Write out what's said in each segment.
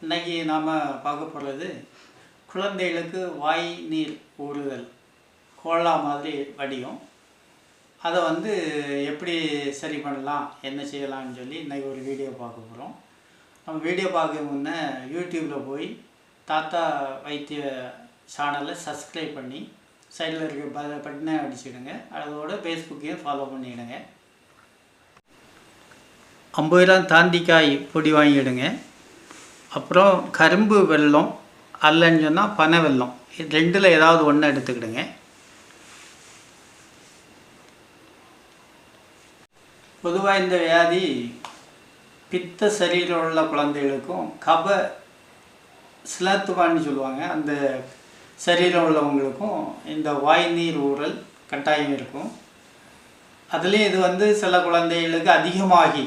இன்னைக்கு நாம் பார்க்க போகிறது குழந்தைகளுக்கு வாய் நீர் ஊறுதல் கோலா மாதிரி வடியும். அதை எப்படி சரி பண்ணலாம், என்ன செய்யலாம்னு சொல்லி இன்றைக்கி ஒரு வீடியோ பார்க்க போகிறோம். நம்ம வீடியோ பார்க்க முன்னே யூடியூப்பில் போய் தாத்தா வைத்திய சேனலை சப்ஸ்கிரைப் பண்ணி சைடில் இருக்க பட்டனை அடிச்சுடுங்க. அதோட ஃபேஸ்புக்கையும் ஃபாலோ பண்ணிவிடுங்க. 50 கிராம் தாண்டிக்காய் பொடி வாங்கிடுங்க. அப்புறம் கரும்பு வெல்லம் அல்லன்னு சொன்னால் பனை வெல்லம், இது ரெண்டில் ஏதாவது ஒன்று எடுத்துக்கிடுங்க. பொதுவாக இந்த வியாதி பித்த சரீரம் உள்ள குழந்தைகளுக்கும் கப சிலத்துவான்னு சொல்லுவாங்க, அந்த சரீரம் உள்ளவங்களுக்கும் இந்த வாய் நீர் ஊறல் கட்டாயம் இருக்கும். அதுலேயும் இது சில குழந்தைகளுக்கு அதிகமாகி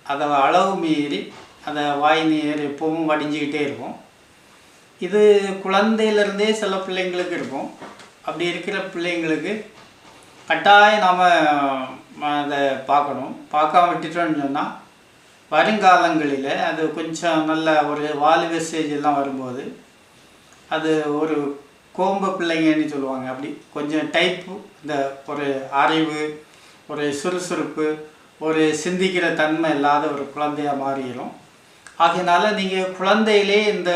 அதை அளவு மீறி அதை வாய் நீர் எப்பவும் வடிஞ்சிக்கிட்டே இருக்கும். இது குழந்தையிலேருந்தே சில பிள்ளைங்களுக்கு இருக்கும். அப்படி இருக்கிற பிள்ளைங்களுக்கு கட்டாயம் நாம் அதை பார்க்கணும். பார்க்காம விட்டுட்டோன்னு சொன்னால் வருங்காலங்களில் அது கொஞ்சம் நல்ல ஒரு வாலிப ஸ்டேஜ் எல்லாம் வரும்போது அது ஒரு கோம்ப பிள்ளைங்கன்னு சொல்லுவாங்க. அப்படி கொஞ்சம் டைப்பு, இந்த ஒரு அறிவு, ஒரு சுறுசுறுப்பு, ஒரு சிந்திக்கிற தன்மை இல்லாத ஒரு குழந்தையாக மாறிடும். ஆகையினால நீங்கள் குழந்தையிலே இந்த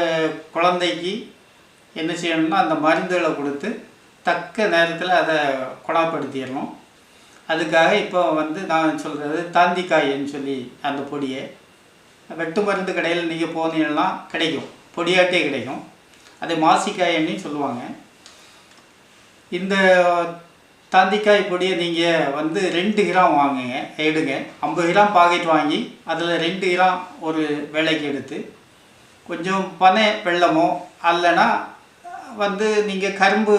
குழந்தைக்கு என்ன செய்யணும்னா அந்த மருந்துகளை கொடுத்து தக்க நேரத்தில் அதை குணப்படுத்திடணும். அதுக்காக இப்போ நான் சொல்கிறது தாந்திக்காயின்னு சொல்லி அந்த பொடியை வெட்டு மருந்து கடையில் நீங்கள் போனீங்கன்னா கிடைக்கும், பொடியாட்டே கிடைக்கும். அதை மாசிக்காயின்னு சொல்லுவாங்க. இந்த தாந்திக்காய் பொடியை நீங்கள் 2 கிராம் வாங்குங்க, எடுங்க. 50 கிராம் பாக்கெட் வாங்கி அதில் 2 கிராம் ஒரு வேலைக்கு எடுத்து கொஞ்சம் பனை வெல்லமோ அல்லனா நீங்கள் கரும்பு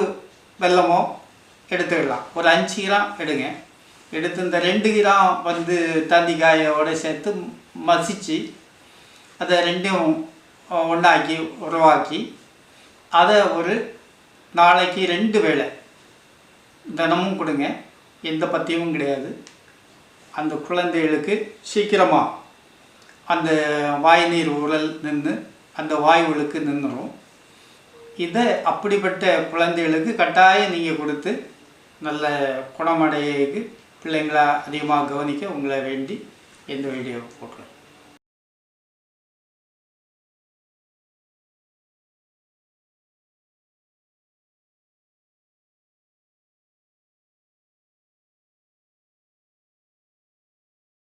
வெல்லமோ எடுத்துக்கலாம். ஒரு 5 கிராம் எடுங்க. எடுத்து இந்த 2 கிராம் தாந்திக்காயோடு சேர்த்து மசித்து அதை ரெண்டையும் ஒன்றாக்கி உருவாக்கி அதை ஒரு நாளைக்கு 2 வேளை தினமும் கொடுங்க. எந்த பத்தியமும் கிடையாது. அந்த குழந்தைகளுக்கு சீக்கிரமாக அந்த வாய் நீர் ஊறல் நின்று அந்த வாய்வுகளுக்கு நின்றுடும். இதை அப்படிப்பட்ட குழந்தைகளுக்கு கட்டாயம் நீங்கள் கொடுத்து நல்ல குணமடையக்கு பிள்ளைங்களா அதிகமாக கவனிக்க உங்களை வேண்டி இந்த வீடியோ போட்டுருக்கேன்.